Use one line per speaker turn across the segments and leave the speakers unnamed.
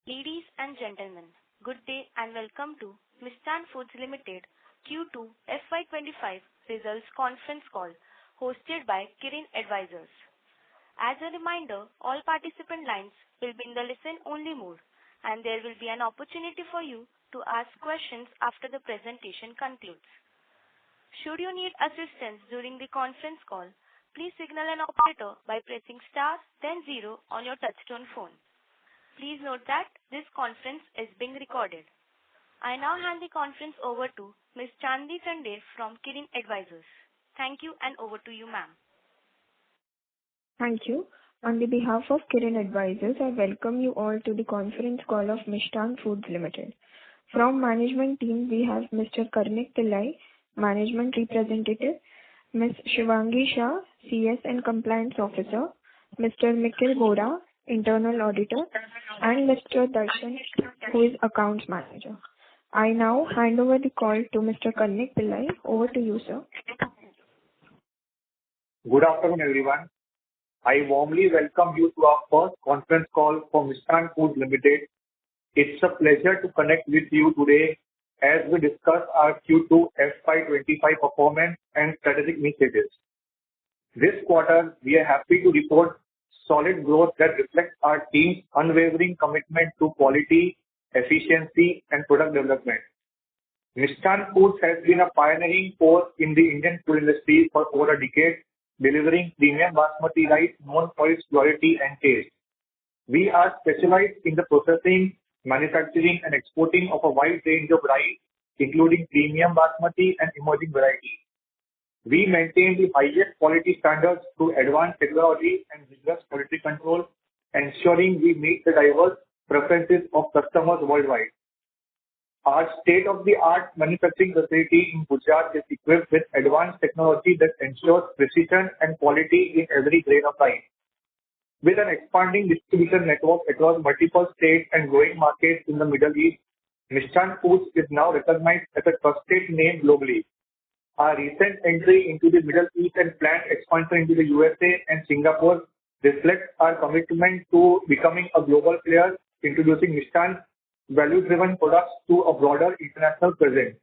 Ladies and gentlemen, good day and welcome to Mishtann Foods Limited Q2 FY'25 results conference call hosted by Kirin Advisors. As a reminder, all participant lines will be in the listen-only mode, and there will be an opportunity for you to ask questions after the presentation concludes. Should you need assistance during the conference call, please signal an operator by pressing star then zero on your touchtone phone. Please note that this conference is being recorded. I now hand the conference over to Ms. Chandni Chande from Kirin Advisors. Thank you and over to you, ma'am.
Thank you. On the behalf of Kirin Advisors, I welcome you all to the conference call of Mishtann Foods Limited. From management team, we have Mr. Karnik Pillai, Management Representative, Ms. Shivangi Shah, CS and Compliance Officer, Mr. Mikil Bora, Internal Auditor, and Mr. Darshan, who is Accounts Manager. I now hand over the call to Mr. Karnik Pillai. Over to you, sir.
Good afternoon, everyone. I warmly welcome you to our first conference call for Mishtann Foods Limited. It's a pleasure to connect with you today as we discuss our Q2 FY'25 performance and strategic initiatives. This quarter, we are happy to report solid growth that reflects our team's unwavering commitment to quality, efficiency, and product development. Mishtann Foods has been a pioneering force in the Indian food industry for over a decade, delivering premium basmati rice known for its purity and taste. We are specialized in the processing, manufacturing, and exporting of a wide range of rice, including premium basmati and emerging varieties. We maintain the highest quality standards through advanced technology and rigorous quality control, ensuring we meet the diverse preferences of customers worldwide. Our state-of-the-art manufacturing facility in Gujarat is equipped with advanced technology that ensures precision and quality in every grain of rice. With an expanding distribution network across multiple states and growing markets in the Middle East, Mishtann Foods is now recognized as a trusted name globally. Our recent entry into the Middle East and planned expansion into the USA and Singapore reflects our commitment to becoming a global player, introducing Mishtann's value-driven products to a broader international presence.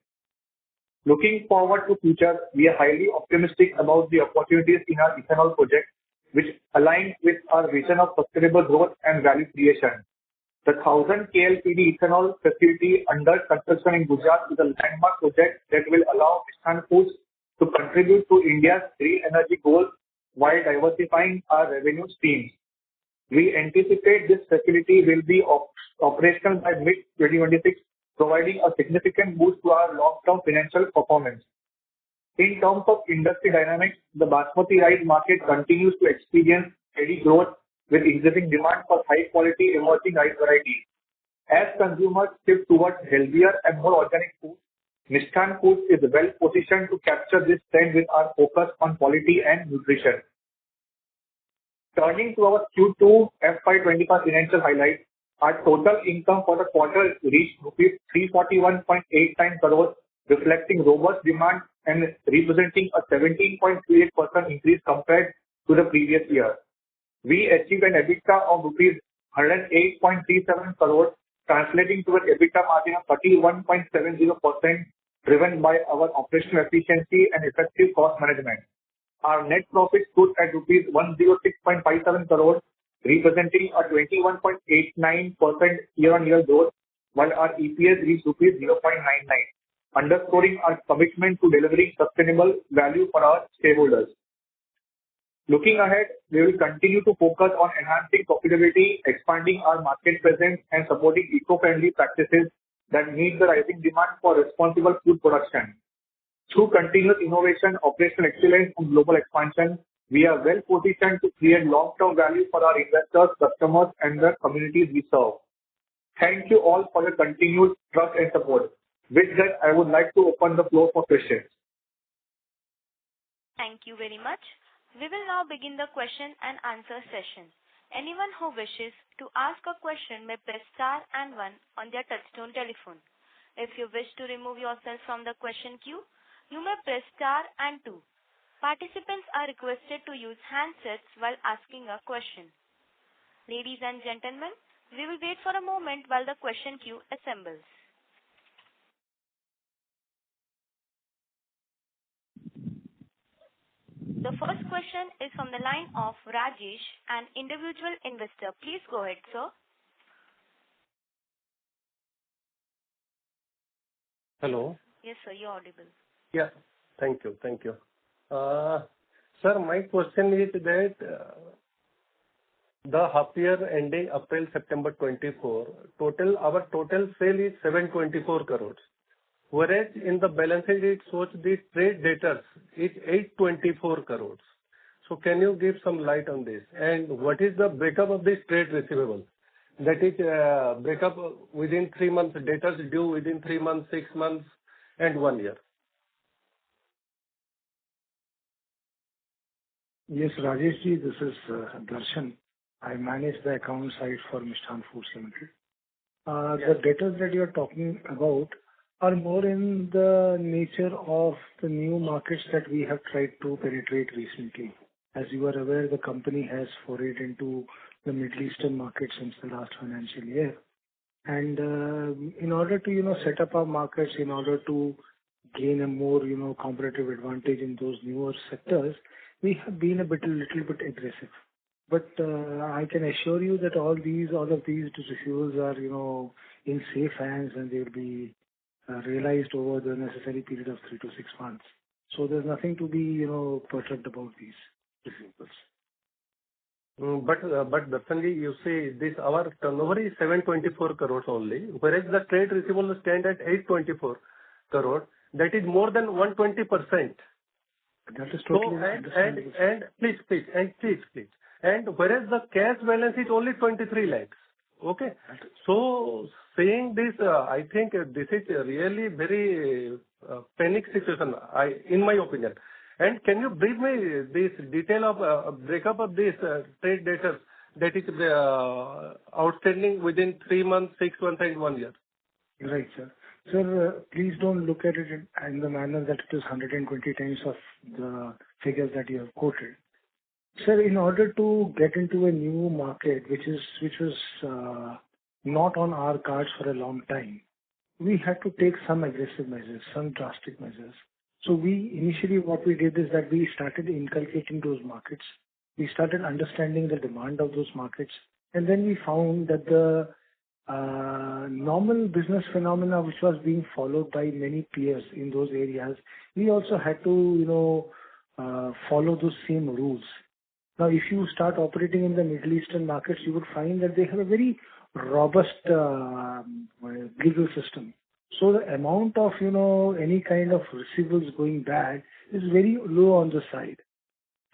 Looking forward to future, we are highly optimistic about the opportunities in our ethanol project, which align with our vision of sustainable growth and value creation. The 1,000 KLPD ethanol facility under construction in Gujarat is a landmark project that will allow Mishtann Foods to contribute to India's green energy goals while diversifying our revenue streams. We anticipate this facility will be operational by mid-2026, providing a significant boost to our long-term financial performance. In terms of industry dynamics, the basmati rice market continues to experience steady growth with increasing demand for high-quality emerging rice varieties. As consumers shift towards healthier and more organic food, Mishtann Foods is well positioned to capture this trend with our focus on quality and nutrition. Turning to our Q2 FY'25 financial highlights, our total income for the quarter reached rupees 341.89 crores, reflecting robust demand and representing a 17.38% increase compared to the previous year. We achieved an EBITDA of rupees 108.37 crores, translating to an EBITDA margin of 31.70%, driven by our operational efficiency and effective cost management. Our net profit stood at rupees 106.57 crores, representing a 21.89% year-on-year growth, while our EPS reached rupees 0.99, underscoring our commitment to delivering sustainable value for our stakeholders. Looking ahead, we will continue to focus on enhancing profitability, expanding our market presence, and supporting eco-friendly practices that meet the rising demand for responsible food production. Through continuous innovation, operational excellence, and global expansion, we are well positioned to create long-term value for our investors, customers, and the communities we serve. Thank you all for your continued trust and support. With that, I would like to open the floor for questions.
Thank you very much. We will now begin the question and answer session. Anyone who wishes to ask a question may press star and one on their touchtone telephone. If you wish to remove yourself from the question queue, you may press star and two. Participants are requested to use handsets while asking a question. Ladies and gentlemen, We will wait for a moment while the question queue assembles. The first question is from the line of Rajesh, an individual investor. Please go ahead, sir.
Hello.
Yes, sir, you're audible.
Yeah. Thank you. Thank you. Sir, my question is that the half year ending April-September 24, our total sale is 724 crores, whereas in the balance sheet it shows the trade debtors is 824 crores. So can you give some light on this? And what is the breakup of this trade receivable? That is breakup within 3 months, debtors due within 3 months, 6 months, and 1 year.
Yes, Rajesh ji, this is Darshan. I manage the account side for Mishtann Foods Limited. The debtors that you're talking about are more in the nature of the new markets that we have tried to penetrate recently. As you are aware, the company has forayed into the Middle Eastern market since the last financial year. And in order to, set up our markets, in order to gain a more, competitive advantage in those newer sectors, we have been a little bit aggressive. But I can assure you that all of these receivables are, in safe hands, and they will be realized over the necessary period of 3 to 6 months. So there's nothing to be, perturbed about these receivables.
But Darshanji, you see, our turnover is 724 crores only, whereas the trade receivable stand at 824 crores. That is more than 120%.
That is totally understandable.
Please. And whereas the cash balance is only 23 lakhs. Okay. So saying this, I think this is really very panic situation, in my opinion. And can you brief me this detail of breakup of this trade debtors that is outstanding within 3 months, 6 months, and 1 year?
Right, sir. Sir, please don't look at it in the manner that it is 120 times of the figures that you have quoted. Sir, in order to get into a new market, which was not on our cards for a long time, we had to take some aggressive measures, some drastic measures. So initially what we did is that we started inculcating those markets. We started understanding the demand of those markets. And then we found that the normal business phenomena which was being followed by many peers in those areas, we also had to, follow those same rules. Now, if you start operating in the Middle Eastern markets, you would find that they have a very robust legal system. So the amount of, any kind of receivables going bad is very low on the side.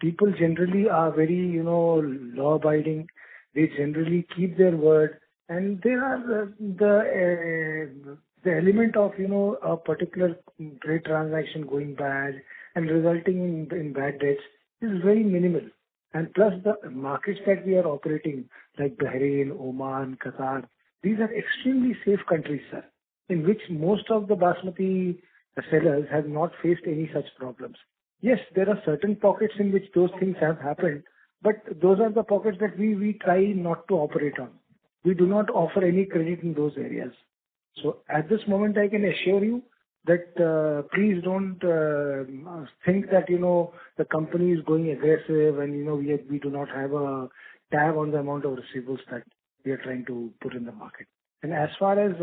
People generally are very, law-abiding. They generally keep their word. And there are the element of, a particular trade transaction going bad and resulting in bad debts is very minimal. And plus the markets that we are operating, like Bahrain, Oman, Qatar, these are extremely safe countries, sir, in which most of the basmati sellers have not faced any such problems. Yes, there are certain pockets in which those things have happened, but those are the pockets that we try not to operate on. We do not offer any credit in those areas. So at this moment, I can assure you that please don't think that, the company is going aggressive and, we do not have a tab on the amount of receivables that we are trying to put in the market. And as far as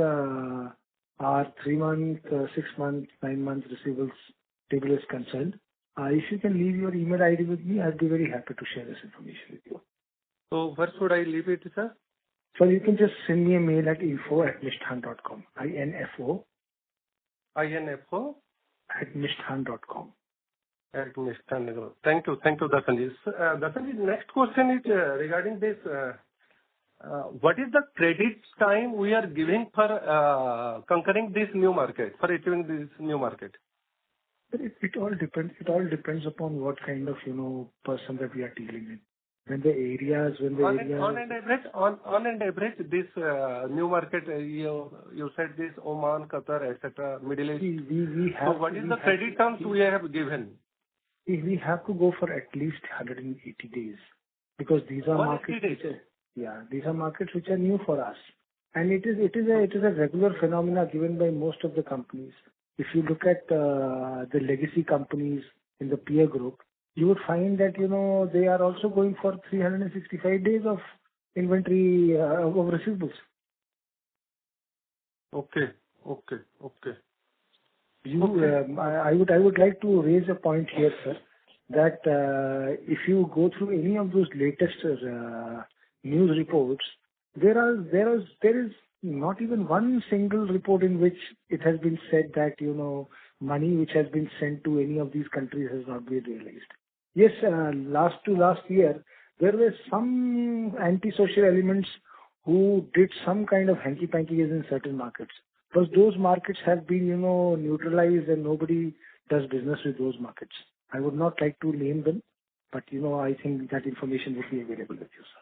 our 3 month, 6 month, 9 month receivables table is concerned, if you can leave your email ID with me, I'd be very happy to share this information with you.
So where should I leave it, sir?
So you can just send me a mail at info@mishtann.com. info @mishtann.com.
At Mishtann. Thank you, Darshanji. Darshanji, next question is regarding this. What is the credit time we are giving for conquering this new market, for achieving this new market?
It all depends. It all depends upon what kind of person that we are dealing in. On an average, this new market, you said this Oman, Qatar, etc., Middle East. So what is the credit terms we have given? We have to go for at least 180 days because these are markets. Yeah, these are markets which are new for us. And it is a regular phenomena given by most of the companies. If you look at the legacy companies in the peer group, you would find that, they are also going for 365 days of inventory of receivables.
Okay. Okay. Okay.
I would like to raise a point here, sir, that if you go through any of those latest news reports, there is not even one single report in which it has been said that, money which has been sent to any of these countries has not been realized. Yes, last year, there were some antisocial elements who did some kind of hanky-panky in certain markets. Because those markets have been, neutralized and nobody does business with those markets. I would not like to name them, but, I think that information would be available with you, sir.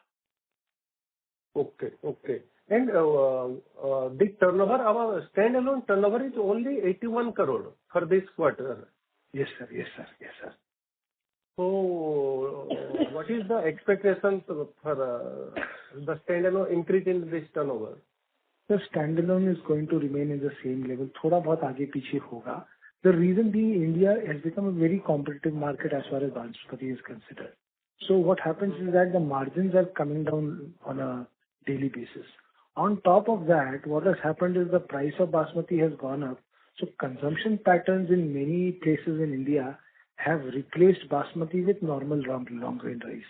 Okay. Okay. And the turnover, our standalone turnover is only 81 crore for this quarter.
Yes, sir. Yes, sir. Yes, sir.
So what is the expectation for the standalone increase in this turnover?
The standalone is going to remain in the same level. थोड़ा बहुत आगे पीछे होगा. The reason being India has become a very competitive market as far as basmati is considered. So what happens is that the margins are coming down on a daily basis. On top of that, what has happened is the price of basmati has gone up. So consumption patterns in many places in India have replaced basmati with normal long grain rice.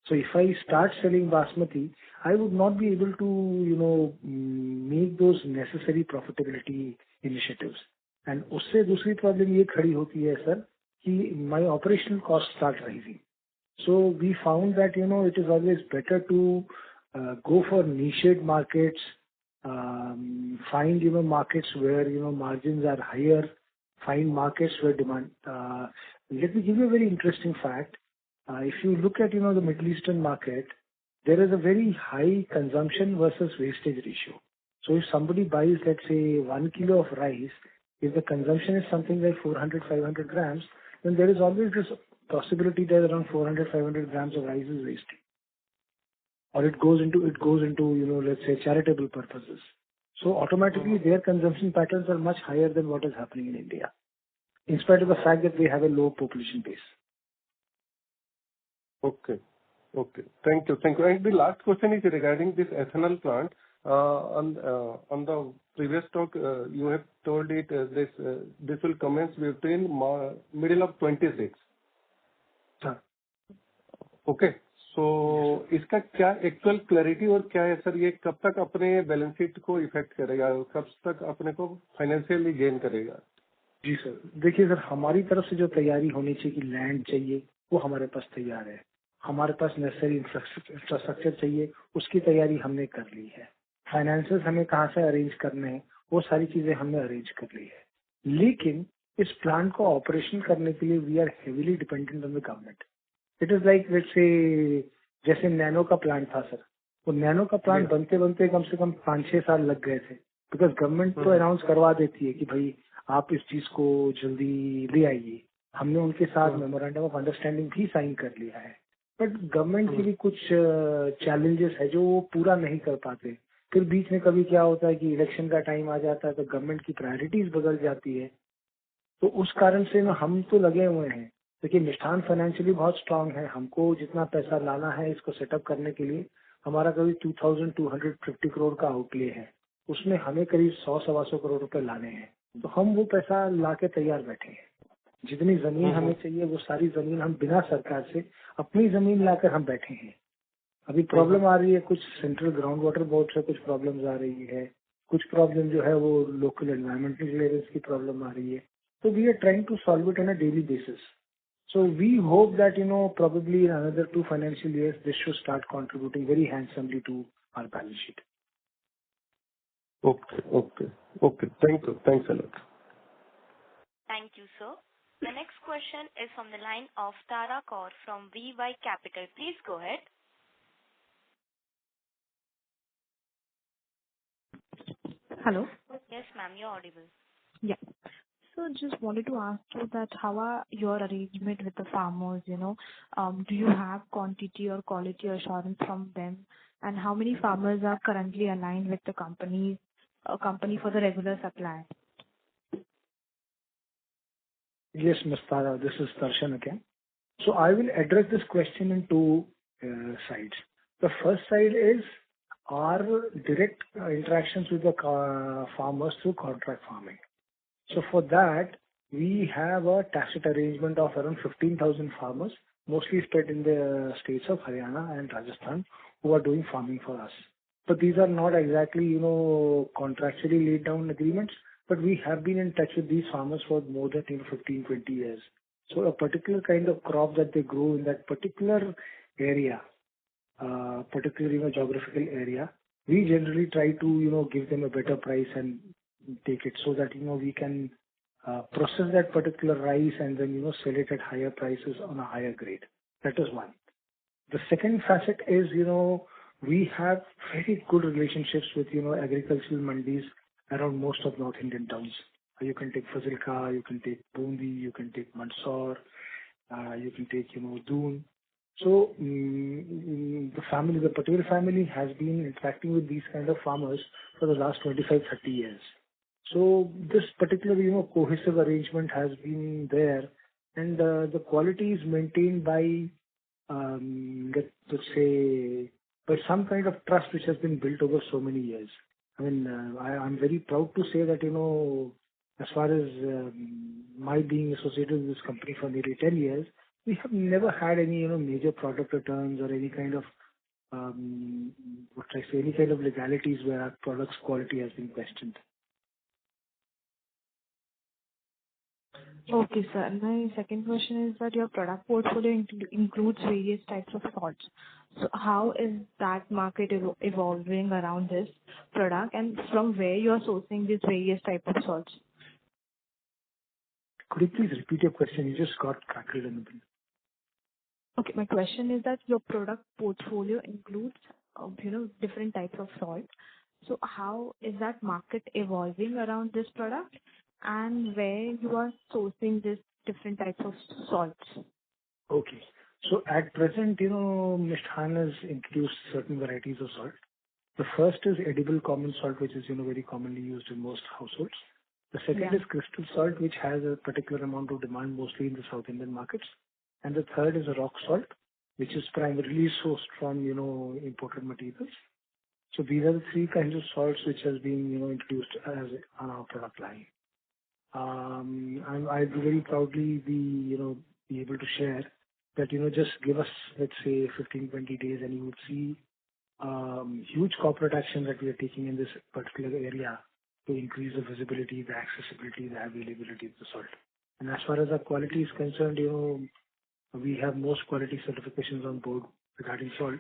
So if I start selling basmati, I would not be able to, make those necessary profitability initiatives. And उससे दूसरी problem ये खड़ी होती है sir कि my operational costs start rising. So we found that, it is always better to go for niched markets, find, markets where, margins are higher, find markets where demand. Let me give you a very interesting fact. If you look at, the Middle Eastern market, there is a very high consumption versus wastage ratio. So if somebody buys, let's say, 1 kilo of rice, if the consumption is something like 400, 500 grams, then there is always this possibility that around 400, 500 grams of rice is wasted. Or it goes into, let's say, charitable purposes. So automatically their consumption patterns are much higher than what is happening in India, in spite of the fact that we have a low population base.
Okay. Okay. Thank you. Thank you. And the last question is regarding this ethanol plant. On the previous talk, you have told it this will commence between middle of 26.
Sir.
Okay. So इसका क्या actual clarity और क्या है sir, ये कब तक अपने balance sheet को इफेक्ट करेगा, कब तक अपने को फाइनेंशियली गेन करेगा?
जी सर, देखिए सर, हमारी तरफ से जो तैयारी होनी चाहिए कि लैंड चाहिए वो हमारे पास तैयार है, हमारे पास नेसेसरी इंफ्रास्ट्रक्चर चाहिए, उसकी तैयारी हमने कर ली है, फाइनेंसेस हमें कहाँ से अरेंज करने हैं वो सारी चीजें हमने अरेंज कर ली है. लेकिन इस प्लांट को ऑपरेशन करने के लिए we are heavily dependent on the government. It is like let's say जैसे नैनो का प्लांट था सर, वो नैनो का प्लांट बनते बनते कम से कम 5-6 साल लग गए थे, बिकॉज गवर्नमेंट तो अनाउंस करवा देती है कि भाई आप इस चीज को जल्दी ले आइए. हमने उनके साथ मेमोरेंडम ऑफ अंडरस्टैंडिंग भी साइन कर लिया है, बट गवर्नमेंट के भी कुछ चैलेंजेस है जो वो पूरा नहीं कर पाते. फिर बीच में कभी क्या होता है कि इलेक्शन का टाइम आ जाता है तो गवर्नमेंट की प्रायोरिटीज बदल जाती है. तो उस कारण से ना हम तो लगे हुए हैं. देखिए मिष्ठान फाइनेंशियली बहुत स्ट्रांग है, हमको जितना पैसा लाना है इसको सेटअप करने के लिए हमारा करीब 2250 करोड़ का आउटले है, उसमें हमें करीब 100-125 करोड़ रुपए लाने हैं. तो हम वो पैसा लाके तैयार बैठे हैं. जितनी जमीन हमें चाहिए वो सारी जमीन हम बिना सरकार से अपनी जमीन लाकर हम बैठे हैं. अभी प्रॉब्लम आ रही है, कुछ सेंट्रल ग्राउंड वाटर बोर्ड से कुछ प्रॉब्लम्स आ रही है, कुछ प्रॉब्लम जो है वो लोकल एनवायरमेंटल लेवल्स की प्रॉब्लम आ रही है. So we are trying to solve it on a daily basis. So we hope that, probably in another 2 financial years, this should start contributing very handsomely to our balance sheet.
Okay. Okay. Okay. Thank you. Thanks a lot.
Thank you, sir. The next question is from the line of Tara Kaur from VY Capital. Please go ahead.
Hello.
Yes, ma'am, you're audible.
Yeah. So just wanted to ask you that how are your arrangement with the farmers, do you have quantity or quality assurance from them and how many farmers are currently aligned with the company for the regular supply?
Yes, Ms. Tara, this is Darshan again. So I will address this question in two sides. The first side is our direct interactions with the farmers through contract farming. So for that, we have a tacit arrangement of around 15,000 farmers, mostly spread in the states of Haryana and Rajasthan, who are doing farming for us. But these are not exactly, contractually laid down agreements, but we have been in touch with these farmers for more than 15, 20 years. So a particular kind of crop that they grow in that particular area, particular, geographical area, we generally try to, give them a better price and take it so that, we can process that particular rice and then, sell it at higher prices on a higher grade. That is one. The second facet is, we have very good relationships with, agricultural mandis around most of North Indian towns. You can take Fazilka, you can take Bundi, you can take Mandsaur, you can take, Doon. So the Patel family has been interacting with these kind of farmers for the last 25, 30 years. So this particular, cohesive arrangement has been there, and the quality is maintained by, let's say, by some kind of trust which has been built over so many years. I mean, I'm very proud to say that, as far as my being associated with this company for nearly 10 years, we have never had any, major product returns or any kind of, any kind of legalities where our product's quality has been questioned.
Okay, sir. And my second question is that your product portfolio includes various types of salts. So how is that market evolving around this product, and from where you are sourcing these various types of salts?
Could you please repeat your question? You just got crackled in the middle.
Okay, my question is that your product portfolio includes, different types of salt. So how is that market evolving around this product, and where you are sourcing this different types of salts?
Okay. So at present, Mishtann has introduced certain varieties of salt. The first is edible common salt, which is, very commonly used in most households. The second is crystal salt, which has a particular amount of demand mostly in the South Indian markets. And the third is a rock salt, which is primarily sourced from, imported materials. So these are the three kinds of salts which has been, introduced on our product line. I'd very proudly be able to share that, just give us, let's say, 15, 20 days, and you would see huge corporate action that we are taking in this particular area to increase the visibility, the accessibility, the availability of the salt. And as far as our quality is concerned, we have most quality certifications on board regarding salt.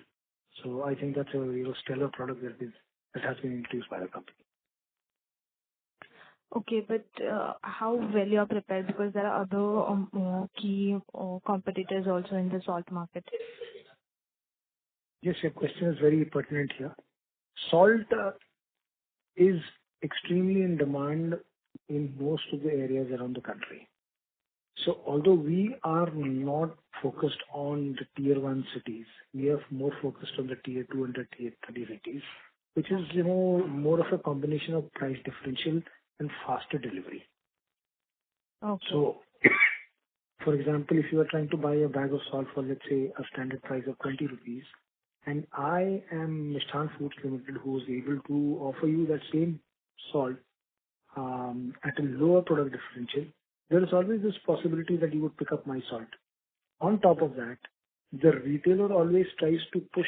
So I think that's a stellar product that has been introduced by the company.
Okay, but how well you are prepared, because there are other key competitors also in the salt market?
Yes, your question is very pertinent here. Salt is extremely in demand in most of the areas around the country. So although we are not focused on the tier 1 cities, we are more focused on the tier 2 and the tier 3 cities, which is, more of a combination of price differential and faster delivery.
Okay.
So, for example, if you are trying to buy a bag of salt for, let's say, a standard price of 20 rupees, and I am Mishtann Foods Limited, who is able to offer you that same salt at a lower product differential, there is always this possibility that you would pick up my salt. On top of that, the retailer always tries to push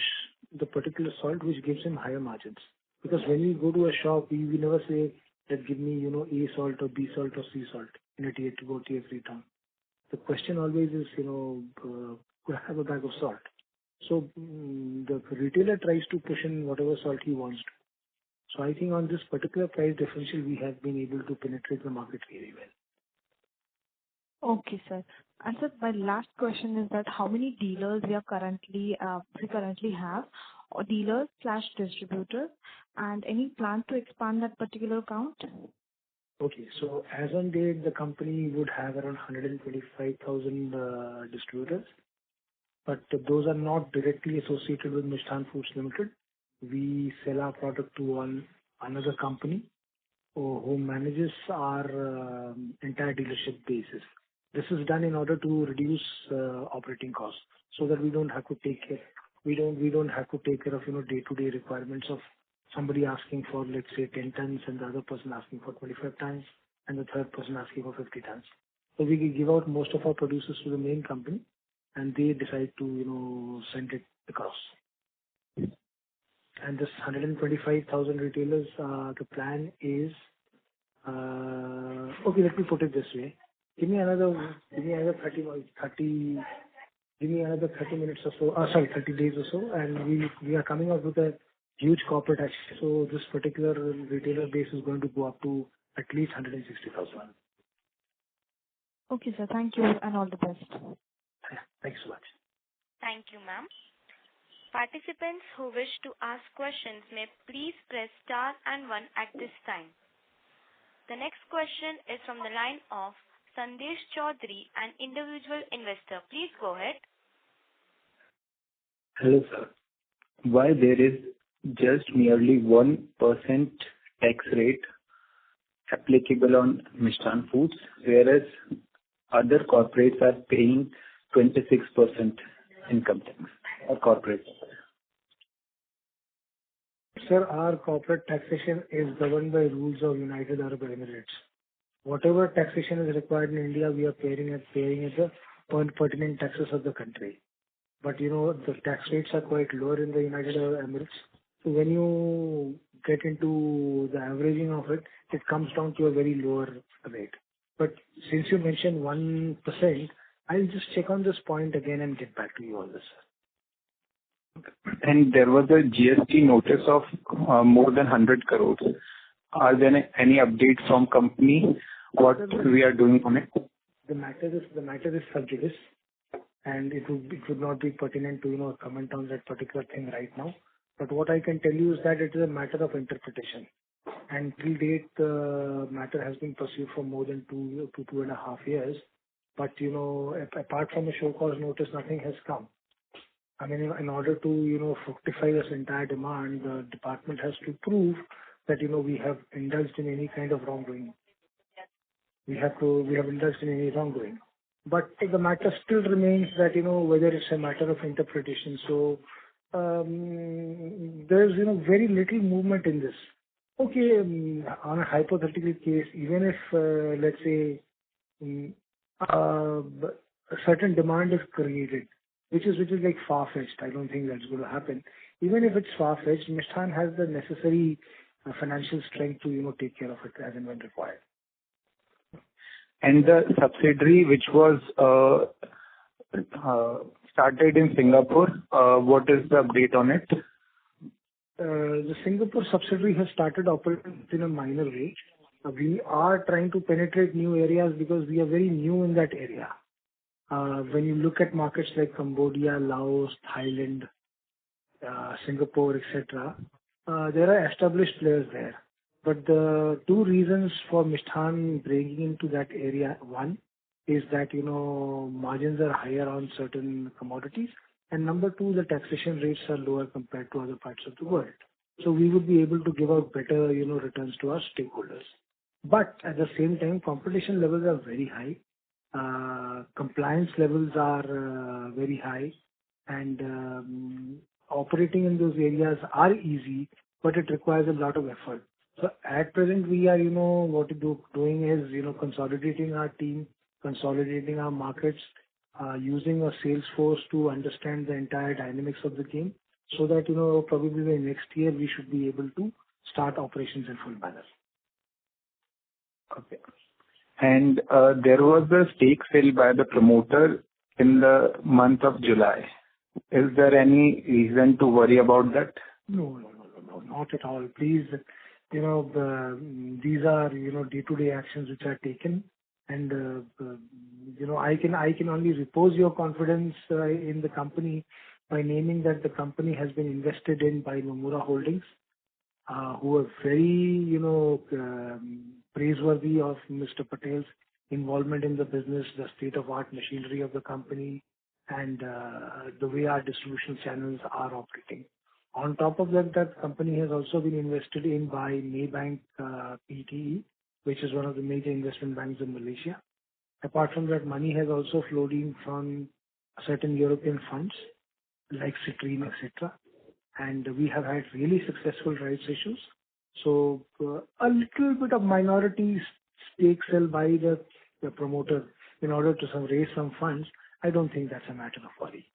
the particular salt which gives him higher margins. Because when we go to a shop, we never say that give me, A salt or B salt or C salt in a tier 2 or tier 3 town. The question always is, could I have a bag of salt? So the retailer tries to push in whatever salt he wants to. So I think on this particular price differential, we have been able to penetrate the market very well.
Okay, sir. And sir, my last question is that how many dealers we currently have, or dealers/distributors, and any plan to expand that particular count?
Okay, so as on date, the company would have around 125,000 distributors, but those are not directly associated with Mishtann Foods Limited. we sell our product to another company who manages our entire dealership basis. This is done in order to reduce operating costs, so that we don't have to take care. We don't have to take care of day-to-day requirements of somebody asking for, let's say, 10 tons, and the other person asking for 25 tons, and the third person asking for 50 tons. So we can give out most of our producers to the main company, and they decide to send it across. And this 125,000 retailers, the plan is, okay, let me put it this way. Give me another 30 minutes or so, 30 days or so, and we are coming up with a huge corporate action. So this particular retailer base is going to go up to at least 160,000.
Okay, sir. Thank you and all the best.
Yeah, thanks so much.
Thank you, ma'am. Participants who wish to ask questions may please press star and 1 at this time. The next question is from the line of Sandesh Chaudhary, an individual investor. Please go ahead.
Hello, sir. Why there is just merely 1% tax rate applicable on Mishtann Foods, whereas other corporates are paying 26% income tax or corporate?
Sir, our corporate taxation is governed by rules of United Arab Emirates. Whatever taxation is required in India, we are paying at the pertinent taxes of the country. But the tax rates are quite lower in the United Arab Emirates. So when you get into the averaging of it, it comes down to a very lower rate. But since you mentioned 1%, I'll just check on this point again and get back to you on this.
And there was a GST notice of more than 100 crores. Are there any updates from company what we are doing on it?
The matter is sub judice, and it would not be pertinent to comment on that particular thing right now. But what I can tell you is that it is a matter of interpretation, and till date the matter has been pursued for more than 2.5 years. But apart from a show cause notice, nothing has come. I mean, in order to fructify this entire demand, the department has to prove that we have indulged in any kind of wrongdoing. We have indulged in any wrongdoing. But the matter still remains that whether it's a matter of interpretation. So there's very little movement in this. Okay, on a hypothetical case, even if let's say a certain demand is created, which is like far-fetched. I don't think that's going to happen. Even if it's far-fetched, Mishtann has the necessary financial strength to take care of it as and when required.
And the subsidiary which was started in Singapore, what is the update on it?
The Singapore subsidiary has started operating in a minor way. We are trying to penetrate new areas because we are very new in that area. When you look at markets like Cambodia, Laos, Thailand, Singapore, etc., there are established players there. But the two reasons for Mishtann breaking into that area, one is that margins are higher on certain commodities, and number two, the taxation rates are lower compared to other parts of the world. So we would be able to give out better returns to our stakeholders. But at the same time, competition levels are very high. Compliance levels are very high, and operating in those areas are easy, but it requires a lot of effort. So at present, we are, what we're doing is, consolidating our team, consolidating our markets, using a sales force to understand the entire dynamics of the game, so that, probably the next year we should be able to start operations in full manner.
Okay. And there was a stake sale by the promoter in the month of July. Is there any reason to worry about that?
No, not at all. Please, these are, day-to-day actions which are taken, and, I can only repose your confidence in the company by naming that the company has been invested in by Nomura Holdings, who are very, praiseworthy of Mr. Patel's involvement in the business, the state-of-art machinery of the company, and the way our distribution channels are operating. On top of that, that company has also been invested in by Maybank PTE, which is one of the major investment banks in Malaysia. Apart from that, money has also flowed in from certain European funds like Citrine, etc. And we have had really successful rights issues. So a little bit of minority stake sell by the promoter in order to raise some funds, I don't think that's a matter of worry.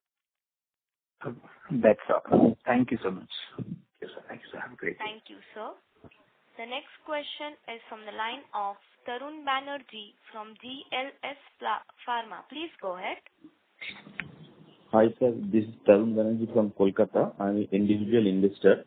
That's all. Thank you so much.
Yes, sir. Thank you, sir. Have a great day.
Thank you, sir. The next question is from the line of Tarun Banerjee from GLS Pharma. Please go ahead.
Hi, sir. This is Tarun Banerjee from Kolkata. I'm an individual investor.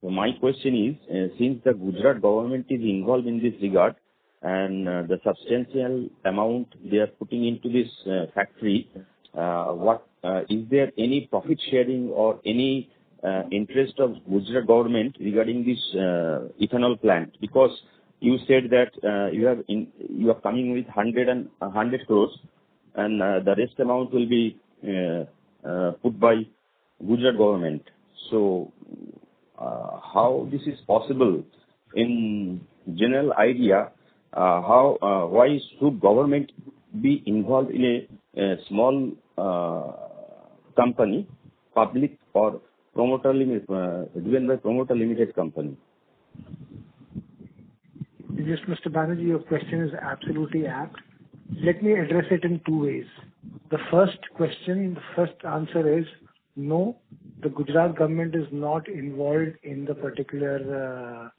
So my question is, since the Gujarat government is involved in this regard and the substantial amount they are putting into this factory, is there any profit sharing or any interest of Gujarat government regarding this ethanol plant? Because you said that you are coming with 100 crores, and the rest amount will be put by Gujarat government. So how this is possible? In general idea, why should government be involved in a small company, public or promoter driven by promoter limited company?
Yes, Mr. Banerjee, your question is absolutely apt. Let me address it in two ways. The first answer is no, the Gujarat government is not involved in the particular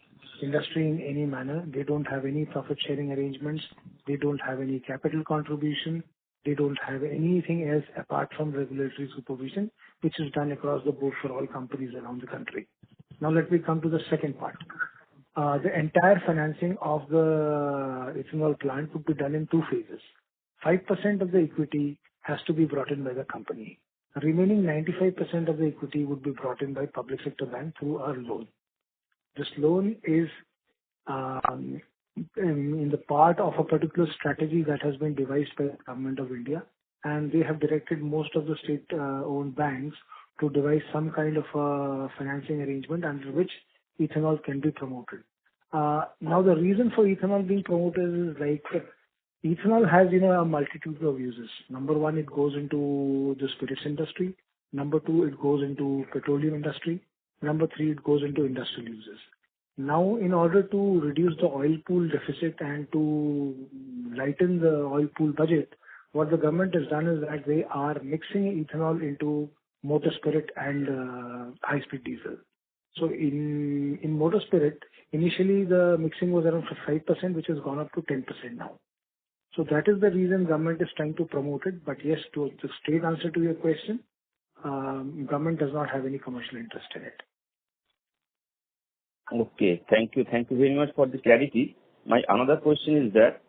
industry in any manner. They don't have any profit sharing arrangements. They don't have any capital contribution. They don't have anything else apart from regulatory supervision, which is done across the board for all companies around the country. Now let me come to the second part. The entire financing of the ethanol plant would be done in two phases. 5% of the equity has to be brought in by the company. The remaining 95% of the equity would be brought in by public sector bank through our loan. This loan is in the part of a particular strategy that has been devised by the Government of India, and they have directed most of the state-owned banks to devise some kind of financing arrangement under which ethanol can be promoted. Now, the reason for ethanol being promoted is like ethanol has a multitude of uses. Number one, it goes into the spirits industry. Number two, it goes into petroleum industry. Number three, it goes into industrial uses. Now, in order to reduce the oil pool deficit and to lighten the oil pool budget, what the government has done is that they are mixing ethanol into motor spirit and high-speed diesel. So in motor spirit, initially the mixing was around 5%, which has gone up to 10% now. So that is the reason government is trying to promote it. But yes, to the straight answer to your question, government does not have any commercial interest in it.
Okay, thank you very much for the clarity. My another question is that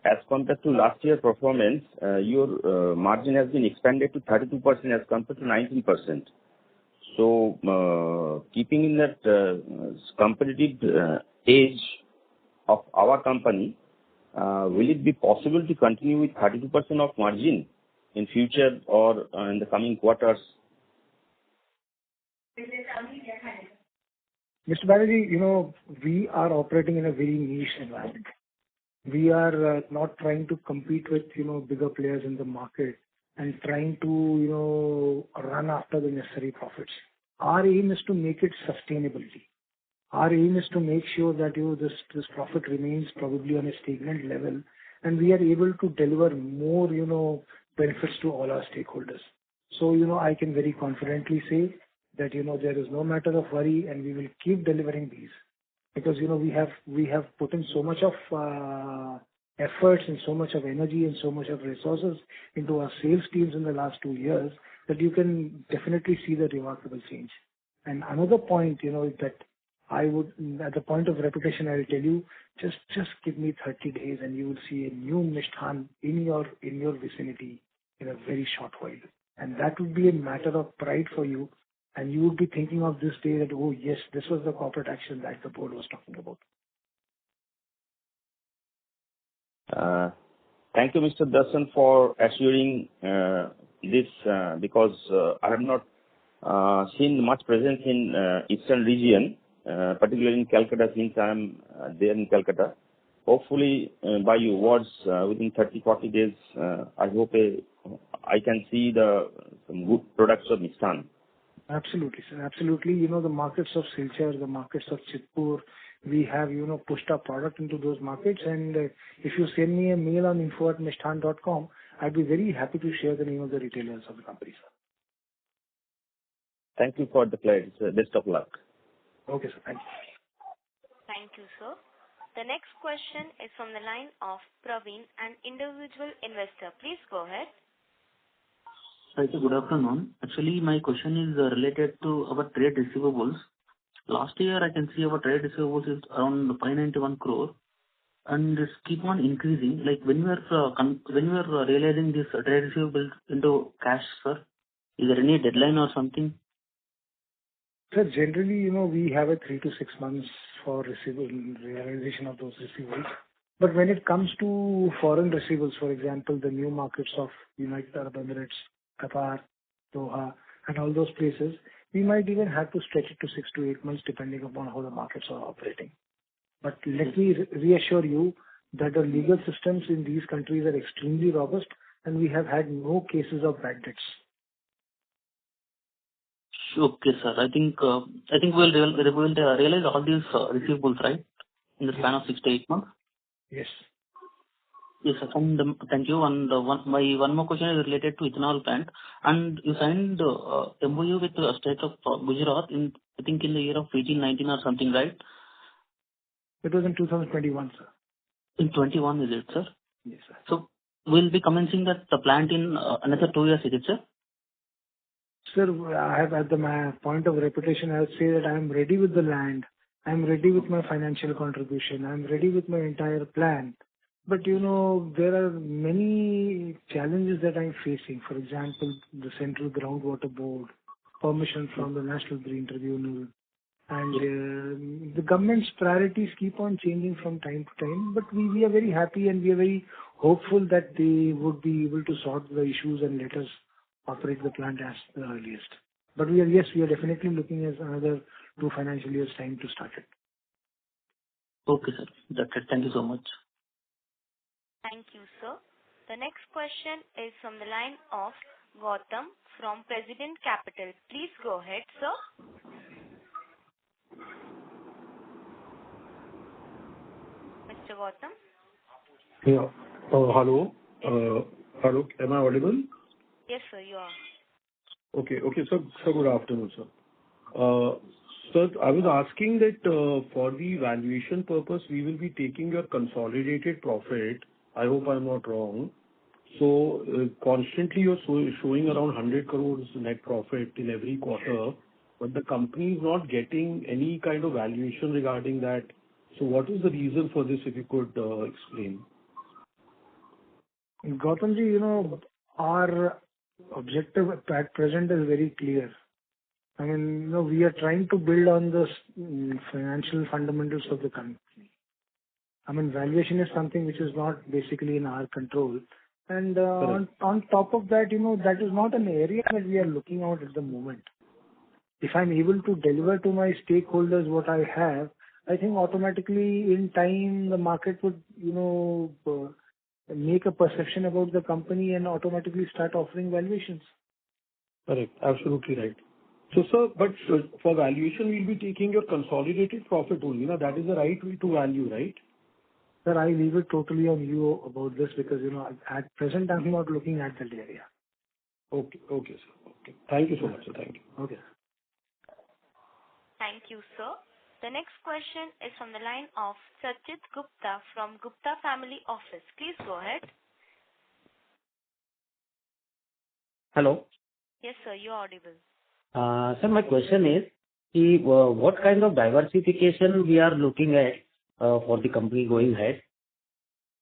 as compared to last year's performance, your margin has been expanded to 32% as compared to 19%. So keeping in that competitive edge of our company, will it be possible to continue with 32% of margin in future or in the coming quarters?
Mr. Banerjee, we are operating in a very niche environment. We are not trying to compete with, bigger players in the market and trying to, run after the necessary profits. Our aim is to make it sustainability. Our aim is to make sure that, this profit remains probably on a stagnant level and we are able to deliver more, benefits to all our stakeholders. So, I can very confidently say that, there is no matter of worry and we will keep delivering these because, we have put in so much of efforts and so much of energy and so much of resources into our sales teams in the last 2 years that you can definitely see the remarkable change. And another point, that I would, at the point of repetition, I will tell you, just give me 30 days and you will see a new Mishtann in your vicinity in a very short while. And that would be a matter of pride for you. And you would be thinking of this day that, oh yes, this was the corporate action that the board was talking about.
Thank you, Mr. Darshan, for assuring this because I have not seen much presence in eastern region, particularly in Calcutta, since I am there in Calcutta. Hopefully, by your words, within 30-40 days, I hope I can see some good products of Mishtann.
Absolutely, sir. Absolutely. The markets of Silchar, the markets of Chitpur, we have, pushed our product into those markets. And if you send me a mail on info@mishtann.com, I'd be very happy to share the name of the retailers of the company, sir.
Thank you for the clarity, sir. Best of luck.
Okay, sir. Thank you.
Thank you, sir. The next question is from the line of Praveen, an individual investor. Please go ahead.
Hi, sir. Good afternoon. Actually, my question is related to our trade receivables. Last year, I can see our trade receivables is around 591 crore, and this keep on increasing. Like when you are realizing this trade receivables into cash, sir, is there any deadline or something?
Sir, generally, we have a 3 to 6 months for realization of those receivables. But when it comes to foreign receivables, for example, the new markets of United Arab Emirates, Qatar, Doha, and all those places, we might even have to stretch it to 6 to 8 months depending upon how the markets are operating. But let me reassure you that the legal systems in these countries are extremely robust, and we have had no cases of bad debts.
Okay, sir. I think we'll realize all these receivables, right, in the span of 6 to 8 months?
Yes.
Yes, sir. And thank you. And my one more question is related to ethanol plant. And you signed MOU with the state of Gujarat in the year of 1819 or something, right?
It was in 2021, sir.
In 21, is it, sir?
Yes, sir.
So we'll be commencing the plant in another 2 years, is it, sir?
Sir, I have at my point of reputation, I would say that I am ready with the land. I am ready with my financial contribution. I am ready with my entire plan. But there are many challenges that I'm facing. For example, the Central Groundwater Board, permission from the National Green Tribunal, and the government's priorities keep on changing from time to time. But we are very happy and we are very hopeful that they would be able to sort the issues and let us operate the plant as the earliest. But we are definitely looking at another 2 financial years time to start it.
Okay, sir. That's it. Thank you so much.
Thank you, sir. The next question is from the line of Gautam from President Capital. Please go ahead, sir. Mr. Gautam?
Yeah. Hello. Hello. Am I audible?
Yes, sir, you are.
Okay. So good afternoon, sir. Sir, I was asking that for the valuation purpose, we will be taking your consolidated profit. I hope I'm not wrong. So constantly you're showing around 100 crores net profit in every quarter, but the company is not getting any kind of valuation regarding that. So what is the reason for this, if you could explain?
Gautamji, our objective at present is very clear. I mean, we are trying to build on the financial fundamentals of the company. I mean, valuation is something which is not basically in our control. And on top of that, that is not an area that we are looking at the moment. If I'm able to deliver to my stakeholders what I have, I think automatically in time the market would, make a perception about the company and automatically start offering valuations.
Correct. Absolutely right. So, sir, but for valuation, we'll be taking your consolidated profit only. That is the right way to value, right?
Sir, I leave it totally on you about this because, at present I'm not looking at that area.
Okay, sir. Okay. Thank you so much, sir. Thank you.
Okay.
Thank you, sir. The next question is from the line of Sachit Gupta from Gupta Family Office. Please go ahead.
Hello.
Yes, sir, you're audible.
Sir, my question is, what kind of diversification we are looking at for the company going ahead?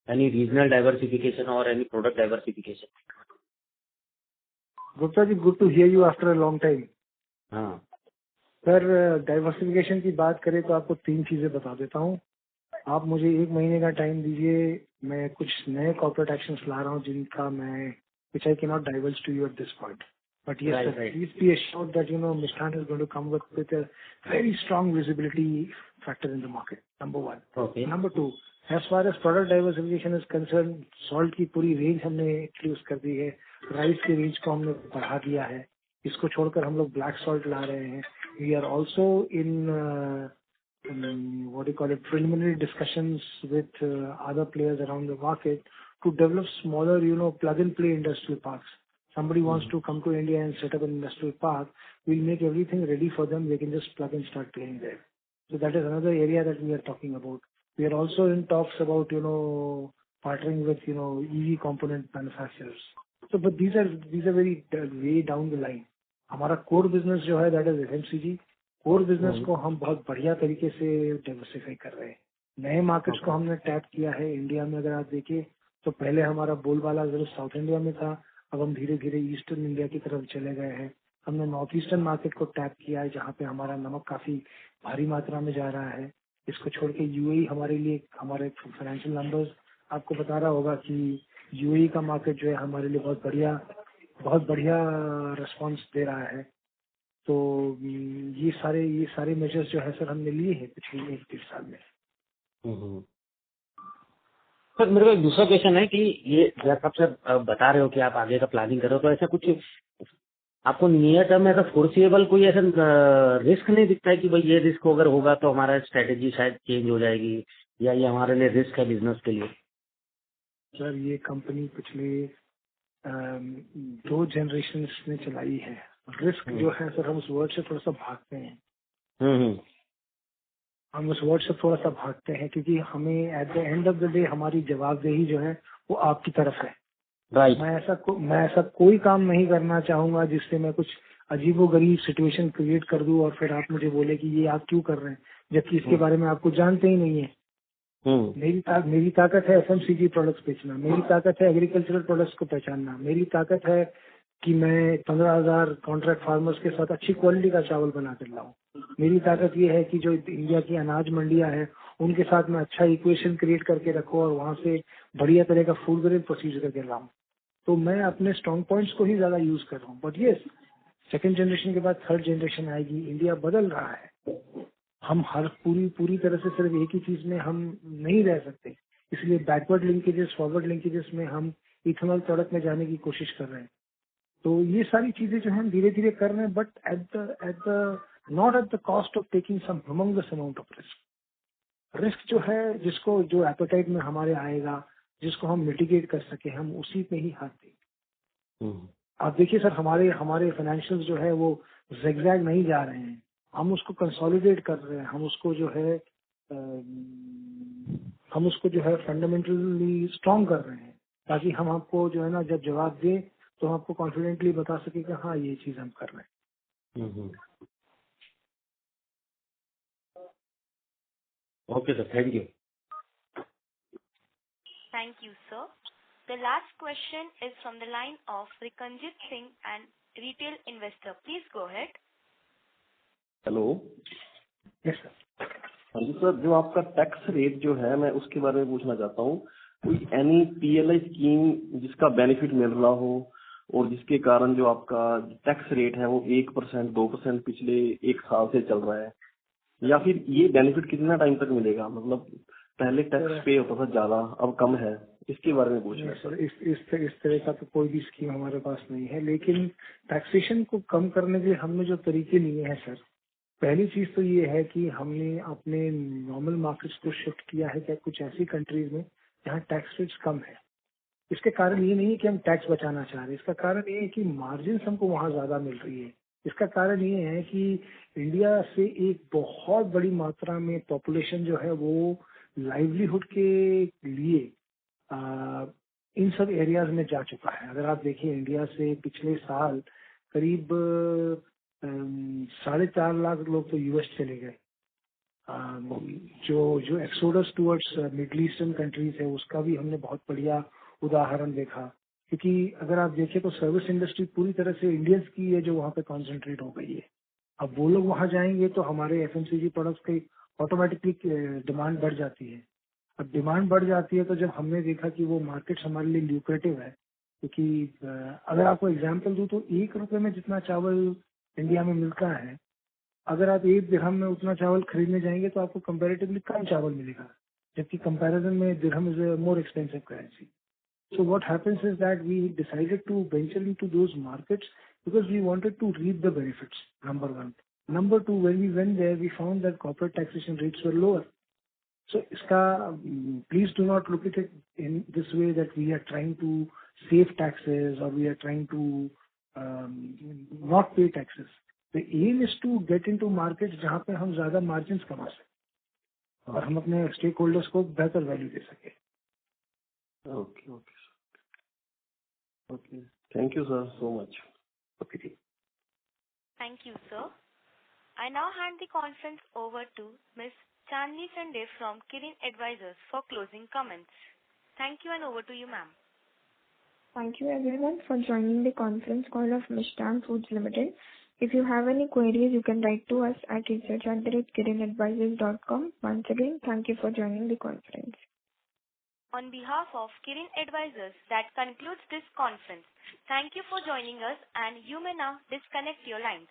Any regional diversification or any product diversification?
Gupta ji, good to hear you after a long time.
हाँ.
Sir, diversification की बात करें तो आपको 3 चीजें बता देता हूँ. आप मुझे 1 महीने का टाइम दीजिए. मैं कुछ नए कॉर्पोरेट एक्शंस ला रहा हूँ जिनका which I cannot divulge to you at this point. But yes, sir, please be assured that, Mishtann is going to come with a very strong visibility factor in the market, number one.
Okay.
Number two, as far as product diversification is concerned, salt की पूरी range हमने introduce कर दी है, rice की range को हमने बढ़ा दिया है, इसको छोड़कर हम लोग ब्लैक सॉल्ट ला रहे हैं. We are also in what do you call it, preliminary discussions with other players around the market to develop smaller, plug and play industrial parks. Somebody wants to come to India and set up an industrial park, we'll make everything ready for them. They can just plug and start playing there. So that is another area that we are talking about. We are also in talks about, partnering with, EV component manufacturers. So, but these are very way down the line. हमारा core business जो है, that is FMCG. core business को हम बहुत बढ़िया तरीके से diversify कर रहे हैं. नए मार्केट्स को हमने टैप किया है इंडिया में. अगर आप देखिए तो पहले हमारा बोलबाला जरूर साउथ इंडिया में था, अब हम धीरे धीरे ईस्टर्न इंडिया की तरफ चले गए हैं. हमने नॉर्थ ईस्टर्न मार्केट को टैप किया है, जहाँ पे हमारा नमक काफी भारी मात्रा में जा रहा है. इसको छोड़ के यूएई हमारे लिए, हमारे फाइनेंशियल नंबर्स आपको बता रहा होगा कि यूएई का मार्केट जो है हमारे लिए बहुत बढ़िया रिस्पॉन्स दे रहा है. तो ये सारे मेजर्स जो है सर हमने लिए हैं पिछले 1-1.5 साल में.
सर मेरे को एक दूसरा क्वेश्चन है कि ये जैसा आप सर बता रहे हो कि आप आगे का प्लानिंग कर रहे हो, तो ऐसा कुछ आपको नियर टर्म में ऐसा फोर्सिएबल कोई ऐसा रिस्क नहीं दिखता है कि भाई ये रिस्क अगर होगा तो हमारा स्ट्रेटेजी शायद चेंज हो जाएगी, या ये हमारे लिए रिस्क है बिजनेस के लिए?
सर ये कंपनी पिछले 2 जनरेशन में चलाई है. रिस्क जो है सर हम उस वर्ड से थोड़ा सा भागते हैं. हम उस वर्ड से थोड़ा सा भागते हैं क्योंकि हमें at the end of the day हमारी जवाबदेही जो है वो आपकी तरफ है.
राइट.
मैं ऐसा कोई काम नहीं करना चाहूंगा जिससे मैं कुछ अजीबोगरीब सिचुएशन क्रिएट कर दूं और फिर आप मुझे बोले कि ये आप क्यों कर रहे हैं, जबकि इसके बारे में आपको जानते ही नहीं है. मेरी ताकत है एफएमसीजी प्रोडक्ट्स बेचना, मेरी ताकत है एग्रीकल्चरल प्रोडक्ट्स को पहचानना, मेरी ताकत है कि मैं 15,000 कॉन्ट्रैक्ट फार्मर्स के साथ अच्छी क्वालिटी का चावल बना कर लाऊं. मेरी ताकत ये है कि जो इंडिया की अनाज मंडियां हैं उनके साथ मैं अच्छा इक्वेशन क्रिएट करके रखूं और वहां से बढ़िया तरह का फूड ग्रेड प्रोसीजर करके लाऊं. तो मैं अपने स्ट्रॉन्ग पॉइंट्स को ही ज्यादा यूज कर रहा हूँ. बट ये सेकेंड जनरेशन के बाद थर्ड जनरेशन आएगी, इंडिया बदल रहा है. हम हर पूरी तरह से सिर्फ एक ही चीज में हम नहीं रह सकते, इसलिए बैकवर्ड लिंकेजेस फॉरवर्ड लिंकेजेस में हम इथेनॉल प्रोडक्ट में जाने की कोशिश कर रहे हैं. तो ये सारी चीजें जो हम धीरे धीरे कर रहे हैं, but not at the cost of taking some humongous amount of risk. Risk जो है जो एपेटाइट में हमारे आएगा, जिसको हम मिटिगेट कर सके, हम उसी पे ही हाथ देंगे. आप देखिए सर हमारे फाइनेंशियल्स जो है वो ज़िगज़ैग नहीं जा रहे हैं, हम उसको कंसोलिडेट कर रहे हैं. हम उसको जो है फंडामेंटली स्ट्रॉन्ग कर रहे हैं, ताकि हम आपको जो है ना जब जवाब दें तो हम आपको कॉन्फिडेंटली बता सके कि हाँ ये चीज हम कर रहे हैं.
Okay sir, thank you.
Thank you, sir. The last question is from the line of Rikanjit Singh, an retail investor. Please go ahead.
Hello.
Yes sir.
हाँ जी सर, जो आपका टैक्स रेट जो है मैं उसके बारे में पूछना चाहता हूँ. कोई एनी पीएलआई स्कीम जिसका बेनिफिट मिल रहा हो और जिसके कारण जो आपका टैक्स रेट है वो 1% 2% पिछले 1 साल से चल रहा है, या फिर ये बेनिफिट कितना टाइम तक मिलेगा? मतलब पहले टैक्स पे होता था ज्यादा, अब कम है, इसके बारे में पूछना है
सर. इस तरह का तो कोई भी स्कीम हमारे पास नहीं है, लेकिन टैक्सेशन को कम करने के लिए हमने जो तरीके लिए हैं सर, पहली चीज तो ये है कि हमने अपने नॉर्मल मार्केट्स को शिफ्ट किया है क्या कुछ ऐसी कंट्रीज में जहाँ टैक्स रेट्स कम है. इसके कारण ये नहीं है कि हम टैक्स बचाना चाह रहे हैं, इसका कारण ये है कि मार्जिन हमको वहाँ ज्यादा मिल रही है. इसका कारण ये है कि इंडिया से एक बहुत बड़ी मात्रा में पॉपुलेशन जो है वो लाइवलीहुड के लिए इन सब एरियाज में जा चुका है. अगर आप देखिए इंडिया से पिछले साल करीब 4.5 लाख लोग तो यूएस चले गए. जो exodus towards middle eastern countries है उसका भी हमने बहुत बढ़िया उदाहरण देखा, क्योंकि अगर आप देखें तो सर्विस इंडस्ट्री पूरी तरह से इंडियंस की है जो वहाँ पे कॉन्सेंट्रेट हो गई है. अब वो लोग वहाँ जाएंगे तो हमारे एफएमसीजी प्रोडक्ट्स की ऑटोमेटिकली डिमांड बढ़ जाती है. अब डिमांड बढ़ जाती है तो जब हमने देखा कि वो मार्केट्स हमारे लिए ल्यूक्रेटिव है क्योंकि अगर आपको एग्जांपल दूं तो 1 रुपए में जितना चावल इंडिया में मिलता है, अगर आप 1 दिरहम में उतना चावल खरीदने जाएंगे तो आपको कंपैरेटिवली कम चावल मिलेगा, जबकि कंपैरिजन में dirham is a more expensive currency. So what happens is that we decided to venture into those markets because we wanted to reap the benefits, number one. Number two, when we went there, we found that corporate taxation rates were lower. So iska, please do not look at it in this way that we are trying to save taxes or we are trying to not pay taxes. The aim is to get into markets जहाँ पे हम ज़्यादा margins कमा सकें और हम अपने stakeholders को बेहतर value दे सकें.
Okay. Okay. Thank you, sir, so much.
Okay.
Thank you, sir. I now hand the conference over to Ms. Chandni Sande from Kirin Advisors for closing comments. Thank you, and over to you, ma'am.
Thank you everyone for joining the conference call of Mishtann Foods Limited. If you have any queries, you can write to us at research@kirinadvisors.com. Once again, thank you for joining the conference.
On behalf of Kirin Advisors, that concludes this conference. Thank you for joining us, and you may now disconnect your lines.